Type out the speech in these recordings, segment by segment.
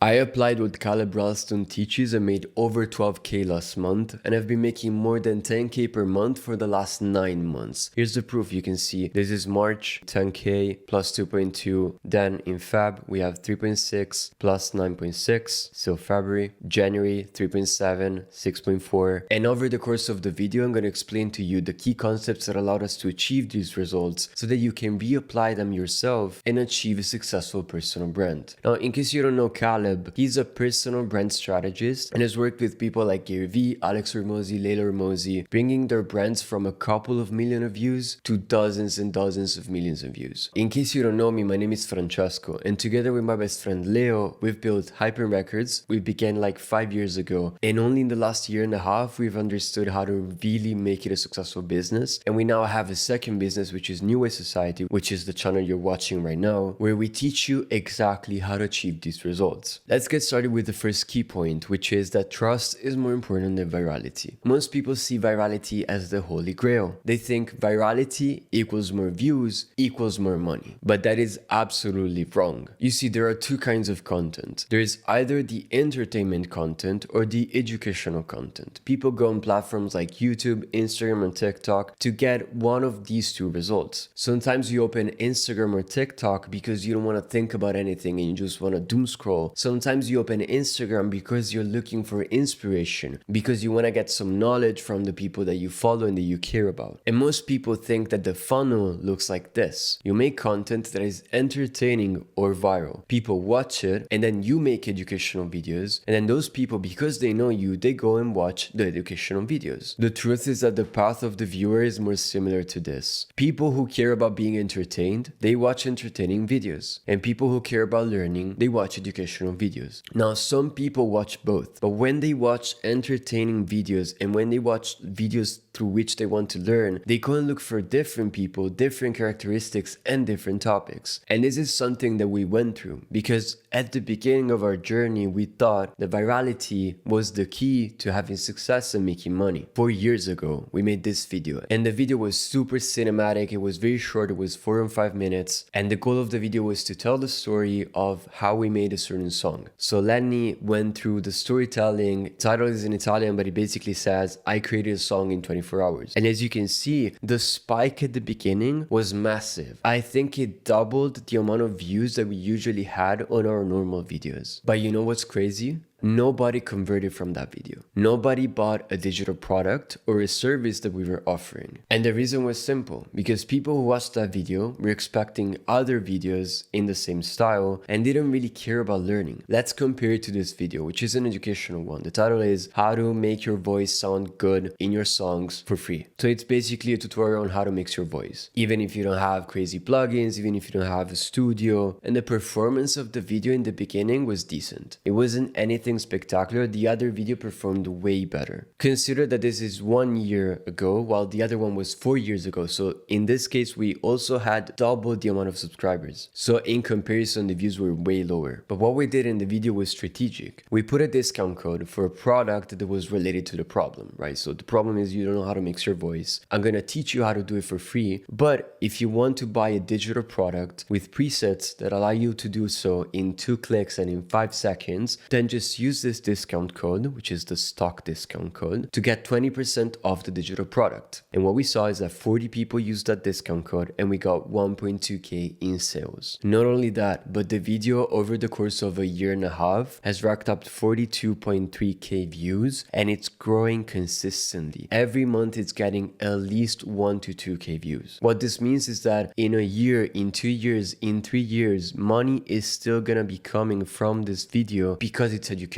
I applied what Caleb Ralston teaches and made over 12k last month, and I've been making more than 10k per month for the last 9 months. Here's the proof. You can see this is March, 10k plus 2.2. Then in Feb we have 3.6 plus 9.6. So February, January 3.7, 6.4. And over the course of the video, I'm going to explain to you the key concepts that allowed us to achieve these results so that you can reapply them yourself and achieve a successful personal brand. Now, in case you don't know Caleb, he's a personal brand strategist and has worked with people like Gary Vee, Alex Hormozi, Layla Hormozi, bringing their brands from a couple of million of views to dozens and dozens of millions of views. In case you don't know me, my name is Francesco, and together with my best friend Leo, we've built Hyper Records. We began like 5 years ago, and only in the last year and a half, we've understood how to really make it a successful business. And we now have a second business, which is New Way Society, which is the channel you're watching right now, where we teach you exactly how to achieve these results. Let's get started with the first key point, which is that trust is more important than virality. Most people see virality as the holy grail. They think virality equals more views equals more money, but that is absolutely wrong. You see, there are two kinds of content. There is either the entertainment content or the educational content. People go on platforms like YouTube, Instagram, and TikTok to get one of these two results. Sometimes you open Instagram or TikTok because you don't want to think about anything and you just want to doom scroll. Sometimes you open Instagram because you're looking for inspiration, because you want to get some knowledge from the people that you follow and that you care about. And most people think that the funnel looks like this. You make content that is entertaining or viral. People watch it, and then you make educational videos, and then those people, because they know you, they go and watch the educational videos. The truth is that the path of the viewer is more similar to this. People who care about being entertained, they watch entertaining videos. And people who care about learning, they watch educational videos. Now, some people watch both, but when they watch entertaining videos and when they watch videos through which they want to learn, they go and look for different people, different characteristics, and different topics. And this is something that we went through because at the beginning of our journey, we thought that virality was the key to having success and making money. 4 years ago, we made this video, and the video was super cinematic. It was very short. It was 4 or 5 minutes. And the goal of the video was to tell the story of how we made a certain song. So Lenny went through the storytelling. The title is in Italian, but it basically says, I created a song in 24 hours. And as you can see, the spike at the beginning was massive. I think it doubled the amount of views that we usually had on our normal videos. But you know what's crazy? Nobody converted from that video. Nobody bought a digital product or a service that we were offering. And the reason was simple, because people who watched that video were expecting other videos in the same style and didn't really care about learning. Let's compare it to this video, which is an educational one. The title is How to Make Your Voice Sound Good in Your Songs for Free. So it's basically a tutorial on how to mix your voice. Even if you don't have crazy plugins, even if you don't have a studio. And the performance of the video in the beginning was decent. It wasn't anything spectacular. The other video performed way better. Consider that this is 1 year ago while the other one was 4 years ago. So in this case, we also had double the amount of subscribers. So in comparison, the views were way lower. But what we did in the video was strategic. We put a discount code for a product that was related to the problem, right? So the problem is you don't know how to mix your voice. I'm going to teach you how to do it for free. But if you want to buy a digital product with presets that allow you to do so in 2 clicks and in 5 seconds, then just use this discount code, which is the stock discount code, to get 20% off the digital product. And what we saw is that 40 people used that discount code and we got 1.2k in sales. Not only that, but the video over the course of a year and a half has racked up 42.3k views and it's growing consistently. Every month it's getting at least 1 to 2k views. What this means is that in a year, in 2 years, in 3 years, money is still gonna be coming from this video because it's educational,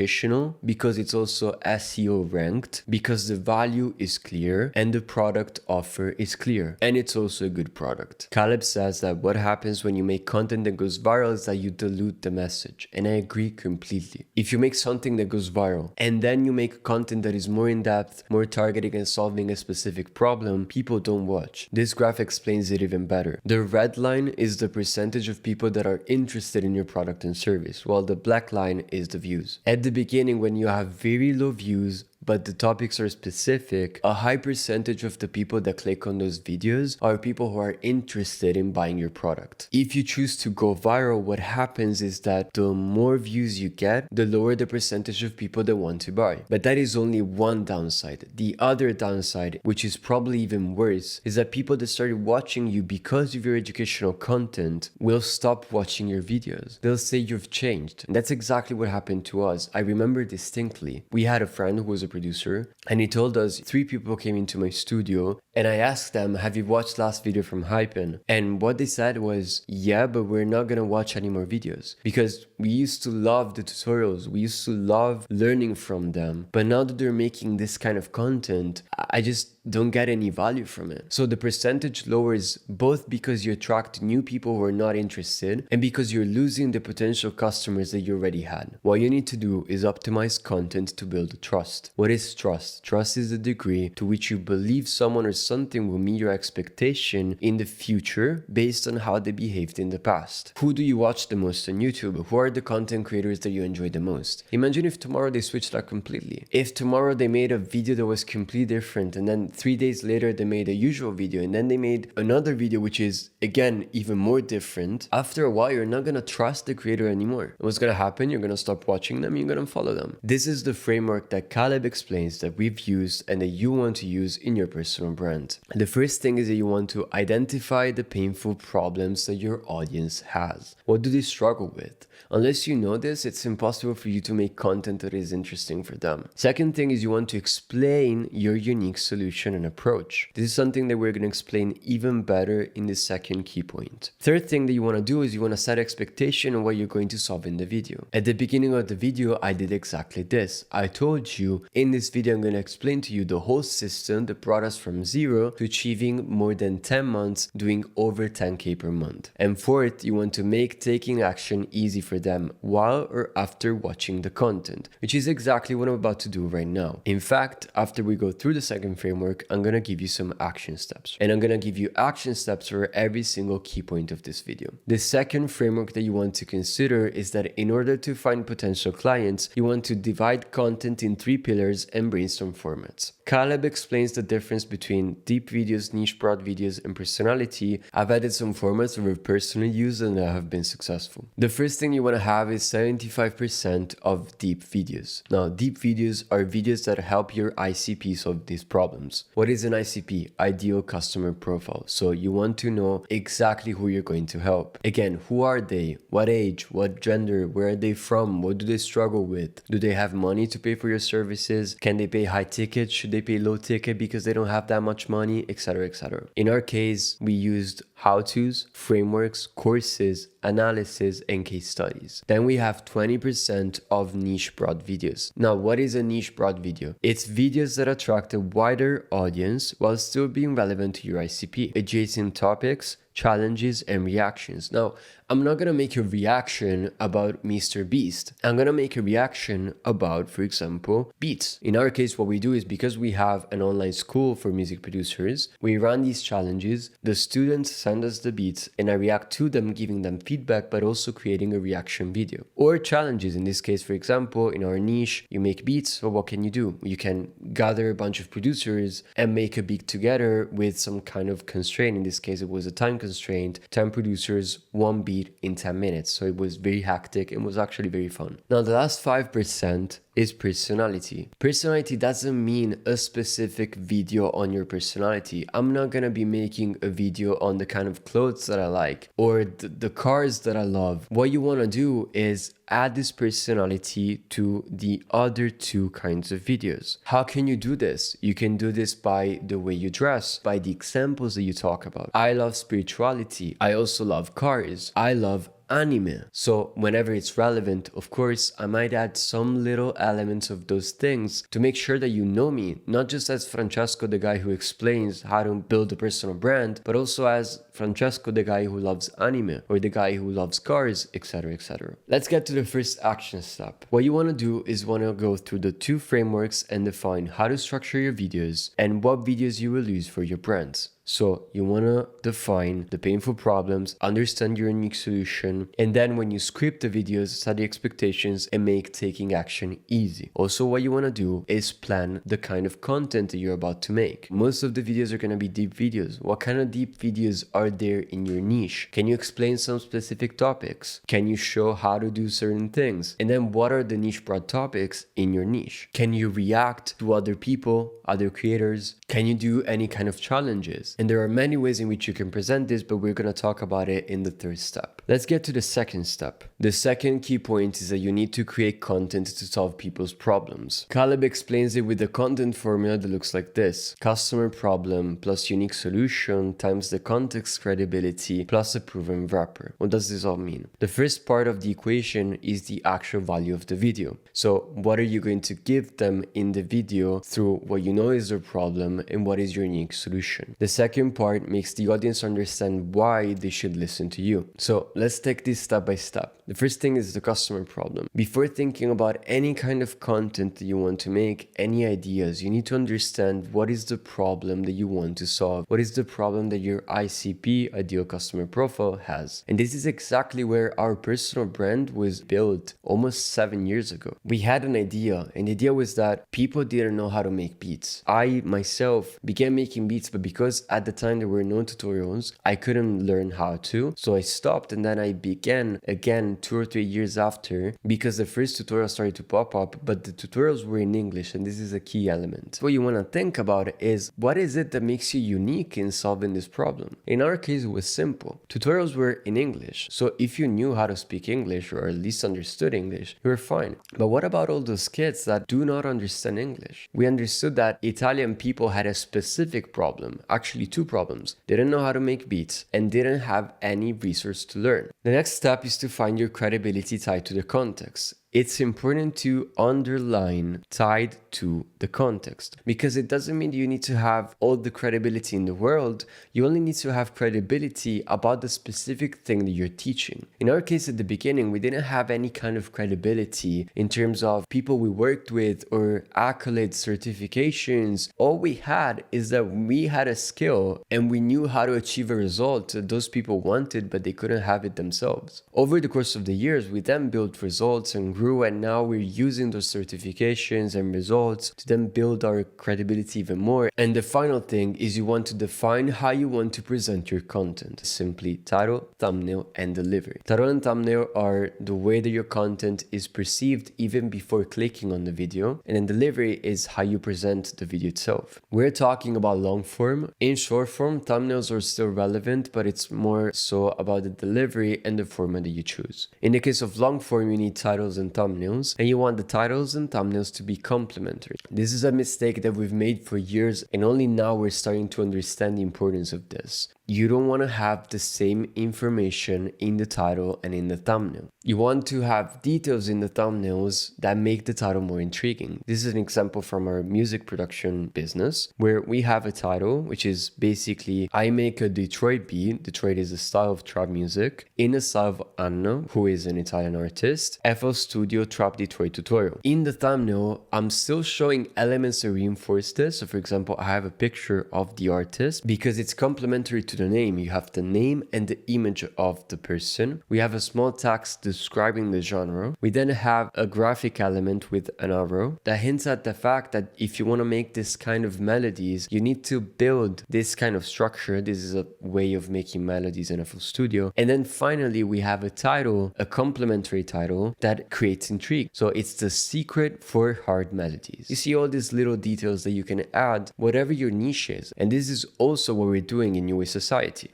because it's also SEO ranked, because the value is clear and the product offer is clear, and it's also a good product. Caleb says that what happens when you make content that goes viral is that you dilute the message, and I agree completely. If you make something that goes viral and then you make content that is more in depth, more targeting and solving a specific problem, people don't watch. This graph explains it even better. The red line is the percentage of people that are interested in your product and service, while the black line is the views. At the beginning, when you have very low views, but the topics are specific, a high percentage of the people that click on those videos are people who are interested in buying your product. If you choose to go viral, what happens is that the more views you get, the lower the percentage of people that want to buy. But that is only one downside. The other downside, which is probably even worse, is that people that started watching you because of your educational content will stop watching your videos. They'll say you've changed. And that's exactly what happened to us. I remember distinctly. We had a friend who was a producer, and he told us 3 people came into my studio, and I asked them, have you watched last video from Hypen? And what they said was, yeah, but we're not gonna watch any more videos, because we used to love the tutorials, we used to love learning from them, but now that they're making this kind of content, I just don't get any value from it. So the percentage lowers both because you attract new people who are not interested and because you're losing the potential customers that you already had. What you need to do is optimize content to build trust. What is trust? Trust is the degree to which you believe someone or something will meet your expectation in the future based on how they behaved in the past. Who do you watch the most on YouTube? Who are the content creators that you enjoy the most? Imagine if tomorrow they switched that completely. If tomorrow they made a video that was completely different, and then 3 days later they made a usual video, and then they made another video which is again even more different, after a while you're not gonna trust the creator anymore. What's gonna happen? You're gonna stop watching them, you're gonna follow them. This is the framework that Caleb explains that we've used and that you want to use in your personal brand. The first thing is that you want to identify the painful problems that your audience has. What do they struggle with? Unless you know this, it's impossible for you to make content that is interesting for them. Second thing is you want to explain your unique solution and approach. This is something that we're going to explain even better in the second key point. Third thing that you want to do is you want to set expectation on what you're going to solve in the video. At the beginning of the video, I did exactly this. I told you in this video, I'm going to explain to you the whole system that brought us from 0 to achieving more than 10 months doing over 10K per month. And fourth, you want to make taking action easy for them while or after watching the content, which is exactly what I'm about to do right now. In fact, after we go through the second framework, I'm going to give you some action steps, and I'm going to give you action steps for every single key point of this video. The second framework that you want to consider is that in order to find potential clients, you want to divide content in 3 pillars and brainstorm formats. Caleb explains the difference between deep videos, niche broad videos, and personality. I've added some formats that we've personally used and that have been successful. The first thing you want to have is 75% of deep videos. Now, deep videos are videos that help your ICP solve these problems. What is an ICP? Ideal customer profile. So you want to know exactly who you're going to help. Again, who are they? What age? What gender? Where are they from? What do they struggle with? Do they have money to pay for your services? Can they pay high tickets? Should they pay low ticket because they don't have that much money, etc., etc. In our case, we used how-tos, frameworks, courses, analysis, and case studies. Then we have 20% of niche broad videos. Now, what is a niche broad video? It's videos that attract a wider audience while still being relevant to your ICP. Adjacent topics, challenges, and reactions. Now, I'm not gonna make a reaction about Mr. Beast. I'm gonna make a reaction about, for example, beats. In our case, what we do is because we have an online school for music producers, we run these challenges, the students send us the beats, and I react to them, giving them feedback, but also creating a reaction video. Or challenges, in this case, for example, in our niche, you make beats, so what can you do? You can gather a bunch of producers and make a beat together with some kind of constraint. In this case, it was a time constraint, 10 producers, 1 beat in 10 minutes. So it was very hectic and was actually very fun. Now, the last 5% is personality. Personality doesn't mean a specific video on your personality. I'm not gonna be making a video on the kind of clothes that I like or the cars that I love. What you wanna do is add this personality to the other 2 kinds of videos. How can you do this? You can do this by the way you dress, by the examples that you talk about. I love spirituality. I also love cars. I love anime. So whenever it's relevant, of course, I might add some little elements of those things to make sure that you know me, not just as Francesco, the guy who explains how to build a personal brand, but also as Francesco, the guy who loves anime or the guy who loves cars, etc., etc. Let's get to the first action step. What you want to do is want to go through the 2 frameworks and define how to structure your videos and what videos you will use for your brands. So you want to define the painful problems, understand your unique solution, and then when you script the videos, set the expectations and make taking action easy. Also, what you want to do is plan the kind of content that you're about to make. Most of the videos are going to be deep videos. What kind of deep videos are there in your niche? Can you explain some specific topics? Can you show how to do certain things? And then what are the niche broad topics in your niche? Can you react to other people, other creators? Can you do any kind of challenges? And there are many ways in which you can present this, but we're going to talk about it in the third step. Let's get to the second step. The second key point is that you need to create content to solve people's problems. Caleb explains it with a content formula that looks like this: customer problem plus unique solution times the context credibility plus a proven wrapper. What does this all mean? The first part of the equation is the actual value of the video. So what are you going to give them in the video through what you know is their problem and what is your unique solution? The second part makes the audience understand why they should listen to you. So let's take this step by step. The first thing is the customer problem. Before thinking about any kind of content that you want to make, any ideas, you need to understand what is the problem that you want to solve. What is the problem that your ICP, ideal customer profile, has? And this is exactly where our personal brand was built almost 7 years ago. We had an idea, and the idea was that people didn't know how to make beats. I myself began making beats, but because at the time there were no tutorials, I couldn't learn how to. So I stopped, and then I began again 2 or 3 years after, because the first tutorial started to pop up, but the tutorials were in English, and this is a key element. What you want to think about is, what is it that makes you unique in solving this problem? In our case, it was simple. Tutorials were in English, so if you knew how to speak English, or at least understood English, you were fine. But what about all those kids that do not understand English? We understood that Italian people had a specific problem, actually 2 problems. They didn't know how to make beats and didn't have any resource to learn. The next step is to find your credibility tied to the context. It's important to underline tied to the context, because it doesn't mean you need to have all the credibility in the world. You only need to have credibility about the specific thing that you're teaching. In our case, at the beginning, we didn't have any kind of credibility in terms of people we worked with or accolades, certifications. All we had is that we had a skill and we knew how to achieve a result that those people wanted, but they couldn't have it themselves. Over the course of the years, we then built results and grew, and now we're using those certifications and results to then build our credibility even more. And the final thing is you want to define how you want to present your content. Simply title, thumbnail, and delivery. Title and thumbnail are the way that your content is perceived even before clicking on the video, and then delivery is how you present the video itself. We're talking about long form. In short form, thumbnails are still relevant, but it's more so about the delivery and the format that you choose. In the case of long form, you need titles and thumbnails, and you want the titles and thumbnails to be complementary. This is a mistake that we've made for years, and only now we're starting to understand the importance of this. You don't want to have the same information in the title and in the thumbnail. You want to have details in the thumbnails that make the title more intriguing. This is an example from our music production business, where we have a title, which is basically, I make a Detroit beat. Detroit is a style of trap music in the style of Anna, who is an Italian artist, FL Studio Trap Detroit tutorial. In the thumbnail, I'm still showing elements to reinforce this. So for example, I have a picture of the artist because it's complementary to the name. You have the name and the image of the person. We have a small text describing the genre. We then have a graphic element with an arrow that hints at the fact that if you want to make this kind of melodies, you need to build this kind of structure. This is a way of making melodies in FL Studio. And then finally, we have a title, a complementary title that creates intrigue. So it's the secret for hard melodies. You see all these little details that you can add whatever your niche is. And this is also what we're doing in UA Society.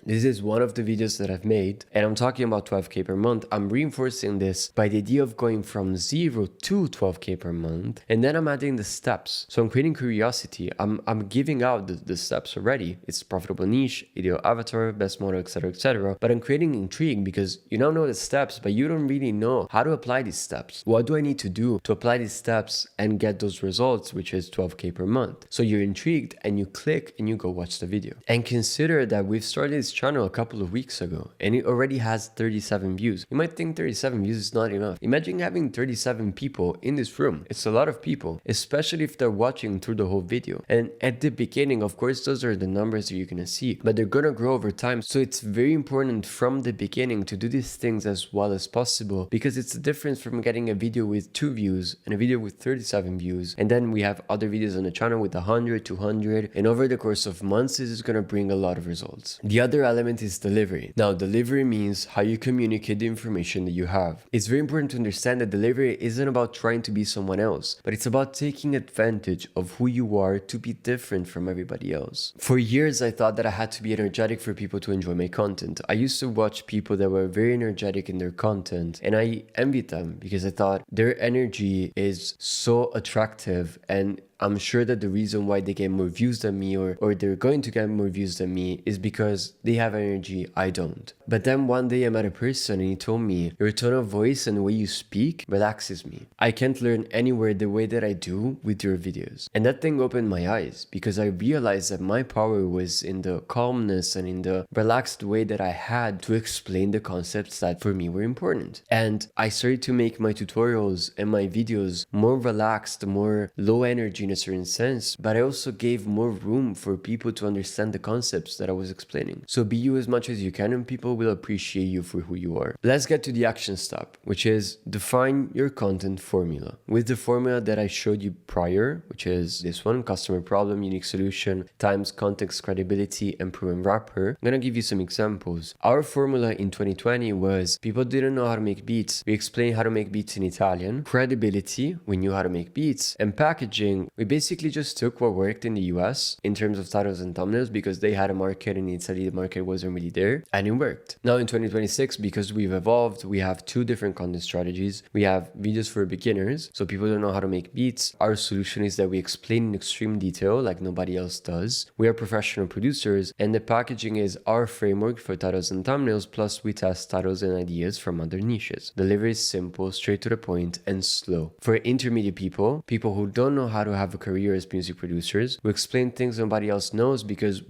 This is one of the videos that I've made, and I'm talking about 12K per month. I'm reinforcing this by the idea of going from 0 to 12K per month, and then I'm adding the steps. So I'm creating curiosity. I'm giving out the steps already. It's profitable niche, ideal avatar, best model, etc., etc. But I'm creating intrigue because you now know the steps, but you don't really know how to apply these steps. steps. What do I need to do to apply these steps and get those results, which is 12K per month? So you're intrigued and you click and you go watch the video. And consider that we've started this channel a couple of weeks ago and it already has 37 views. You might think 37 views is not enough. Imagine having 37 people in this room. It's a lot of people, especially if they're watching through the whole video. And at the beginning, of course, those are the numbers that you're gonna see, but they're gonna grow over time. So it's very important from the beginning to do these things as well as possible, because it's the difference from getting a video with 2 views and a video with 37 views. And then we have other videos on the channel with 100, 200, and over the course of months, this is gonna bring a lot of results. The other element is delivery. Now, delivery means how you communicate the information that you have. It's very important to understand that delivery isn't about trying to be someone else, but it's about taking advantage of who you are to be different from everybody else. For years, I thought that I had to be energetic for people to enjoy my content. I used to watch people that were very energetic in their content and I envied them because I thought their energy is so attractive, and I'm sure that the reason why they get more views than me or they're going to get more views than me is because they have energy I don't. But then one day I met a person and he told me, your tone of voice and the way you speak relaxes me. I can't learn anywhere the way that I do with your videos. And that thing opened my eyes because I realized that my power was in the calmness and in the relaxed way that I had to explain the concepts that for me were important. And I started to make my tutorials and my videos more relaxed, more low energy in a certain sense, but I also gave more room for people to understand the concepts that I was explaining. So be you as much as you can and people will appreciate you for who you are. Let's get to the action step, which is define your content formula. With the formula that I showed you prior, which is this one, customer problem, unique solution, times context, credibility, and proven rapper, I'm gonna give you some examples. Our formula in 2020 was people didn't know how to make beats. We explained how to make beats in Italian. Credibility, we knew how to make beats. And packaging, we basically just took what worked in the US in terms of titles and thumbnails because they had a market and in Italy the market wasn't really there, and it worked. Now in 2026, because we've evolved, we have 2 different content strategies. We have videos for beginners, so people don't know how to make beats. Our solution is that we explain in extreme detail like nobody else does. We are professional producers, and the packaging is our framework for titles and thumbnails, plus we test titles and ideas from other niches. Delivery is simple, straight to the point, and slow. For intermediate people who don't know how to have a career as music producers, we explain things nobody else knows because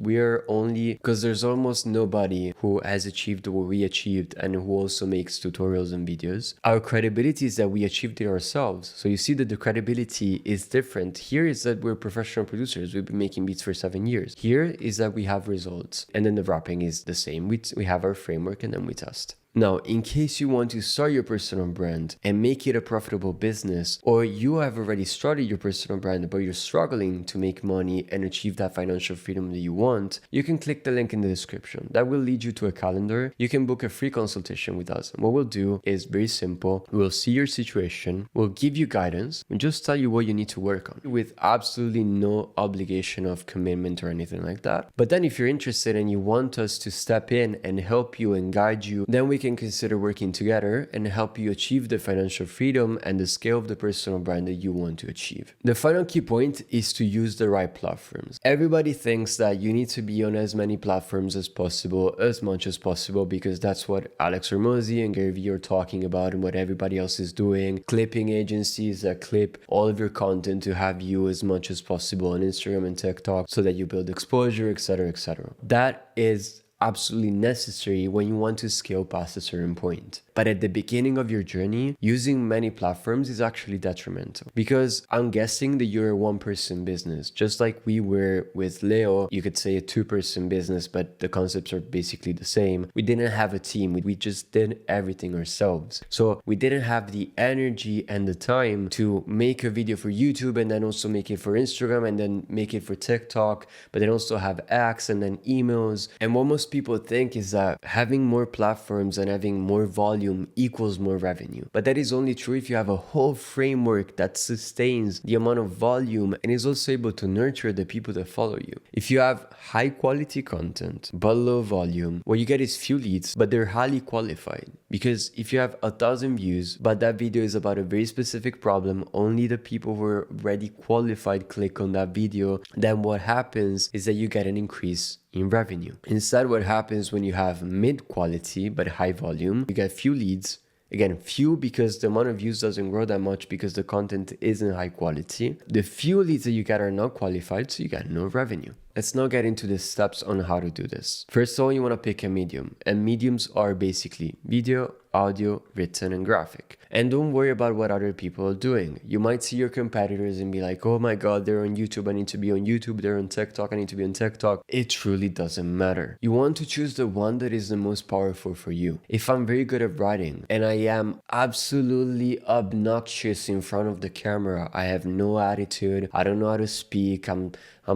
there's almost nobody who has achieved what we achieved and who also makes tutorials and videos. Our credibility is that we achieved it ourselves. So you see that the credibility is different. Here is that we're professional producers. We've been making beats for 7 years. Here is that we have results. And then the wrapping is the same. We have our framework and then we test. Now, in case you want to start your personal brand and make it a profitable business, or you have already started your personal brand but you're struggling to make money and achieve that financial freedom that you want, you can click the link in the description. That will lead you to a calendar. You can book a free consultation with us. And what we'll do is very simple. We'll see your situation, we'll give you guidance, and just tell you what you need to work on with absolutely no obligation of commitment or anything like that. But then if you're interested and you want us to step in and help you and guide you, then we can consider working together and help you achieve the financial freedom and the scale of the personal brand that you want to achieve. The final key point is to use the right platforms. Everybody thinks that you need to be on as many platforms as possible, as much as possible, because that's what Alex Hormozi and Gary Vee are talking about and what everybody else is doing. Clipping agencies that clip all of your content to have you as much as possible on Instagram and TikTok so that you build exposure, etc., etc. That is absolutely necessary when you want to scale past a certain point. But at the beginning of your journey, using many platforms is actually detrimental, because I'm guessing that you're a 1-person business. Just like we were with Leo, you could say a 2-person business, but the concepts are basically the same. We didn't have a team. We just did everything ourselves. So we didn't have the energy and the time to make a video for YouTube and then also make it for Instagram and then make it for TikTok, but then also have ads and then emails. And what most people think is that having more platforms and having more volume equals more revenue. But that is only true if you have a whole framework that sustains the amount of volume and is also able to nurture the people that follow you. If you have high quality content but low volume, what you get is few leads, but they're highly qualified. Because if you have 1,000 views, but that video is about a very specific problem, only the people who are already qualified click on that video, then what happens is that you get an increase in revenue. Instead, what happens when you have mid quality but high volume, you get few leads Again, few because the amount of views doesn't grow that much because the content isn't high quality. The few leads that you get are not qualified, so you get no revenue. Let's now get into the steps on how to do this. First of all, you want to pick a medium, and mediums are basically video, audio, written, and graphic. And don't worry about what other people are doing. You might see your competitors and be like, oh my god, they're on YouTube, I need to be on YouTube, they're on TikTok, I need to be on TikTok. It truly doesn't matter. You want to choose the one that is the most powerful for you. If I'm very good at writing and I am absolutely obnoxious in front of the camera, I have no attitude, I don't know how to speak, I'm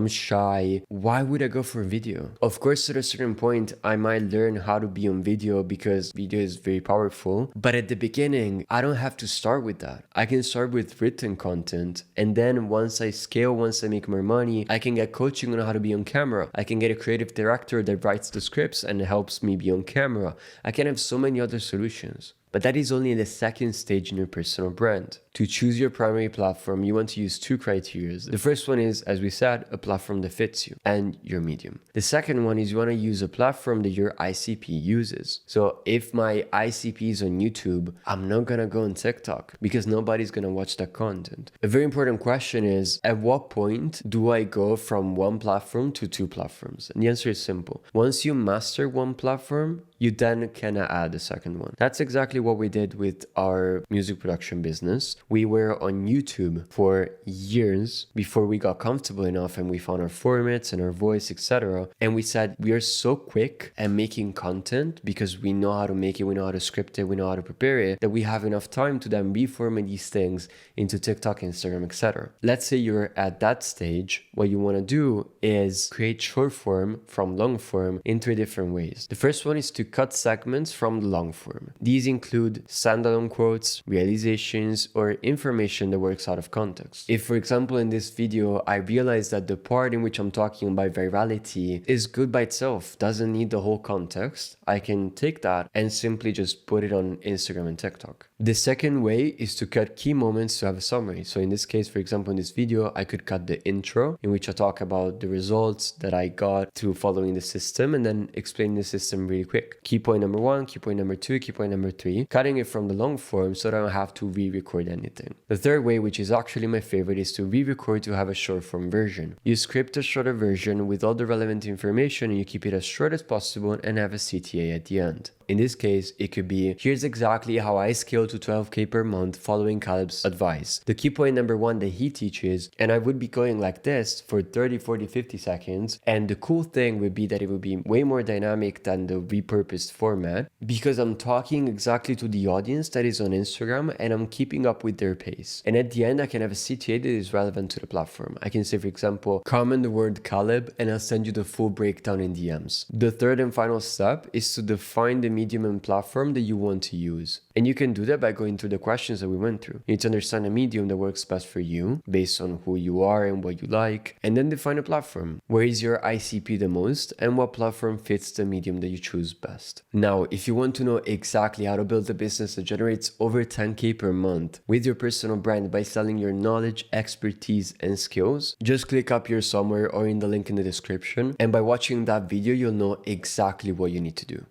shy, why would I go for video? Of course, at a certain point, I might learn how to be on video because video is very powerful. But at the beginning, I don't have to start with that. I can start with written content. And then once I scale, once I make more money, I can get coaching on how to be on camera. I can get a creative director that writes the scripts and helps me be on camera. I can have so many other solutions. But that is only the second stage in your personal brand. To choose your primary platform, you want to use two criteria. The first one is, as we said, a platform that fits you and your medium. The second one is you want to use a platform that your ICP uses. So if my ICP is on YouTube, I'm not going to go on TikTok because nobody's going to watch that content. A very important question is, at what point do I go from one platform to two platforms? And the answer is simple. Once you master one platform, you then can add a second one. That's exactly what we did with our music production business. We were on YouTube for years before we got comfortable enough and we found our formats and our voice, etc. And we said, we are so quick at making content because we know how to make it, we know how to script it, we know how to prepare it, that we have enough time to then reformat these things into TikTok, Instagram, etc. Let's say you're at that stage. What you want to do is create short form from long form in three different ways. The first one is to cut segments from the long form. These include standalone quotes, realizations, or information that works out of context. If, for example, in this video, I realize that the part in which I'm talking about virality is good by itself, doesn't need the whole context, I can take that and simply just put it on Instagram and TikTok. The second way is to cut key moments to have a summary. So in this case, for example, in this video, I could cut the intro in which I talk about the results that I got through following the system and then explain the system really quick. Key point number one, key point number two, key point number three, cutting it from the long form so that I don't have to re-record anything. The third way, which is actually my favorite, is to re-record to have a short form version. You script a shorter version with all the relevant information and you keep it as short as possible and have a CTA at the end. In this case, it could be, here's exactly how I scale to 12K per month following Caleb's advice. The key point number one that he teaches, and I would be going like this for 30, 40, 50 seconds. And the cool thing would be that it would be way more dynamic than the repurposed format because I'm talking exactly to the audience that is on Instagram and I'm keeping up with their pace. And at the end, I can have a CTA that is relevant to the platform. I can say, for example, comment the word Caleb and I'll send you the full breakdown in DMs. The third and final step is to define the medium and platform that you want to use. And you can do that by going through the questions that we went through. You need to understand a medium that works best for you based on who you are and what you like, and then define a platform. Where is your ICP the most and what platform fits the medium that you choose best? Now, if you want to know exactly how to build a business that generates over 10K per month with your personal brand by selling your knowledge, expertise, and skills, just click up here somewhere or in the link in the description. And by watching that video, you'll know exactly what you need to do.